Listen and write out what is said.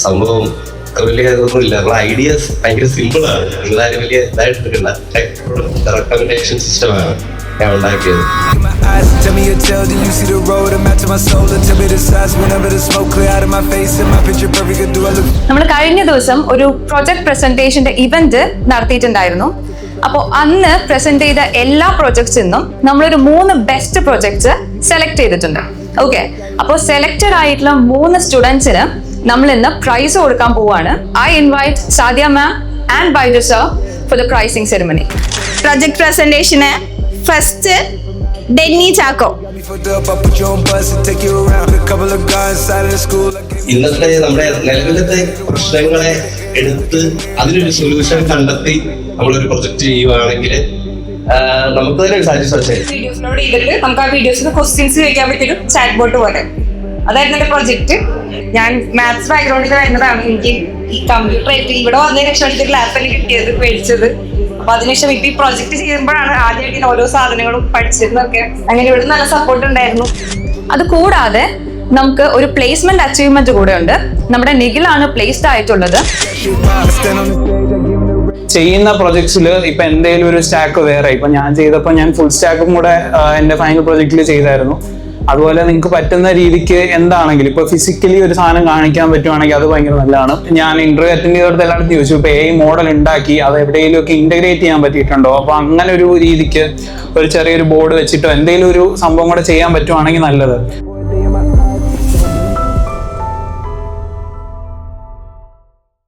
സംഭവം വലിയ ഇതൊന്നുമില്ല. നമ്മുടെ ഐഡിയാസ് ഭയങ്കര സിമ്പിളാണ്. നിങ്ങളാരും വലിയ ഇതായിട്ട് എടുക്കണ്ട. റെക്കമെൻഡേഷൻ സിസ്റ്റമാണ് ഞാൻ ഉണ്ടാക്കിയത്. നമ്മൾ കഴിഞ്ഞ ദിവസം ഒരു പ്രൊജക്ട് പ്രസന്റേഷന്റെ ഇവന്റ് നടത്തിയിട്ടുണ്ടായിരുന്നു. അപ്പോൾ അന്ന് പ്രസന്റ് ചെയ്ത എല്ലാ പ്രൊജക്ട്സിൽ നിന്നും നമ്മളൊരു 3 ബെസ്റ്റ് പ്രൊജക്ട്സ് സെലക്ട് ചെയ്തിട്ടുണ്ട്. ഓക്കെ, അപ്പോൾ സെലക്ടഡ് ആയിട്ടുള്ള 3 സ്റ്റുഡൻസിന് നമ്മൾ ഇന്ന് പ്രൈസ് കൊടുക്കാൻ പോവാണ്. I invite Sadiya ma'am and Baiju sir for the prizing ceremony. Project പ്രസന്റേഷന് ഫസ്റ്റ് ഡെന്നി ചാക്കോ. ഇന്നത്തെ നമ്മുടെ നിലവിലത്തെ പ്രശ്നങ്ങളെ എടുത്ത് അതിനൊരു സൊല്യൂഷൻ കണ്ടെത്തി നമ്മളൊരു പ്രൊജക്ട് ചെയ്യുവാണെങ്കിൽ നമുക്ക് തന്നെ ഒരു സാറ്റിസ്ഫാക്ഷൻ. വീഡിയോസ് അപ്ലോഡ് ചെയ്തിട്ട് നമുക്ക് ആ വീഡിയോസിന് ക്വസ്റ്റ്യൻസ് ചോദിക്കാൻ പറ്റിയൊരു ചാറ്റ് ബോട്ട് പോലെ. അതായിരുന്നു എന്റെ പ്രൊജക്ട്. ഞാൻ മാത്സ് ബാക്ക്ഗ്രൗണ്ടിൽ വരുന്നതാണ്. എനിക്ക് ഈ കമ്പ്യൂട്ടർ ആയിട്ട് ഇവിടെ വന്നതിന് ശേഷം ലാപ്പിൽ കിട്ടിയത് മേടിച്ചത്. അപ്പൊ അതിനുശേഷം ഇപ്പൊ ഈ പ്രൊജക്ട് ചെയ്യുമ്പോഴാണ് ആദ്യമായിട്ട് ഞാൻ ഓരോ സാധനങ്ങളും പഠിച്ചിരുന്നൊക്കെ. അങ്ങനെ ഇവിടെ നല്ല സപ്പോർട്ട് ഉണ്ടായിരുന്നു. അത് കൂടാതെ നമുക്ക് ഒരു പ്ലേസ്മെന്റ് അച്ചീവ്മെന്റ് കൂടെ ഉണ്ട്. നമ്മുടെ നിഖിലാണ് പ്ലേസ്ഡ് ആയിട്ടുള്ളത്. ചെയ്യുന്ന പ്രൊജക്ട്സിൽ ഇപ്പൊ എന്തെങ്കിലും ഒരു സ്റ്റാക്ക് വേറെ, ഇപ്പൊ ഞാൻ ചെയ്തപ്പോൾ ഞാൻ ഫുൾ സ്റ്റാക്കും കൂടെ എന്റെ ഫൈനൽ പ്രൊജക്റ്റിൽ ചെയ്തായിരുന്നു. അതുപോലെ നിങ്ങൾക്ക് പറ്റുന്ന രീതിക്ക് എന്താണെങ്കിലും ഇപ്പൊ ഫിസിക്കലി ഒരു സാധനം കാണിക്കാൻ പറ്റുവാണെങ്കിൽ അത് ഭയങ്കര നല്ലതാണ്. ഞാൻ ഇന്റർവ്യൂ അറ്റൻഡ് ചെയ്തിടത്ത് എല്ലായിടത്തും ചോദിച്ചു, ഇപ്പൊ AI മോഡൽ ഉണ്ടാക്കി അത് എവിടെയെങ്കിലും ഒക്കെ ഇന്റഗ്രേറ്റ് ചെയ്യാൻ പറ്റിയിട്ടുണ്ടോ? അപ്പൊ അങ്ങനെ ഒരു രീതിക്ക് ഒരു ചെറിയൊരു ബോർഡ് വെച്ചിട്ടോ എന്തെങ്കിലും ഒരു സംഭവം കൂടെ ചെയ്യാൻ പറ്റുവാണെങ്കിൽ നല്ലത്.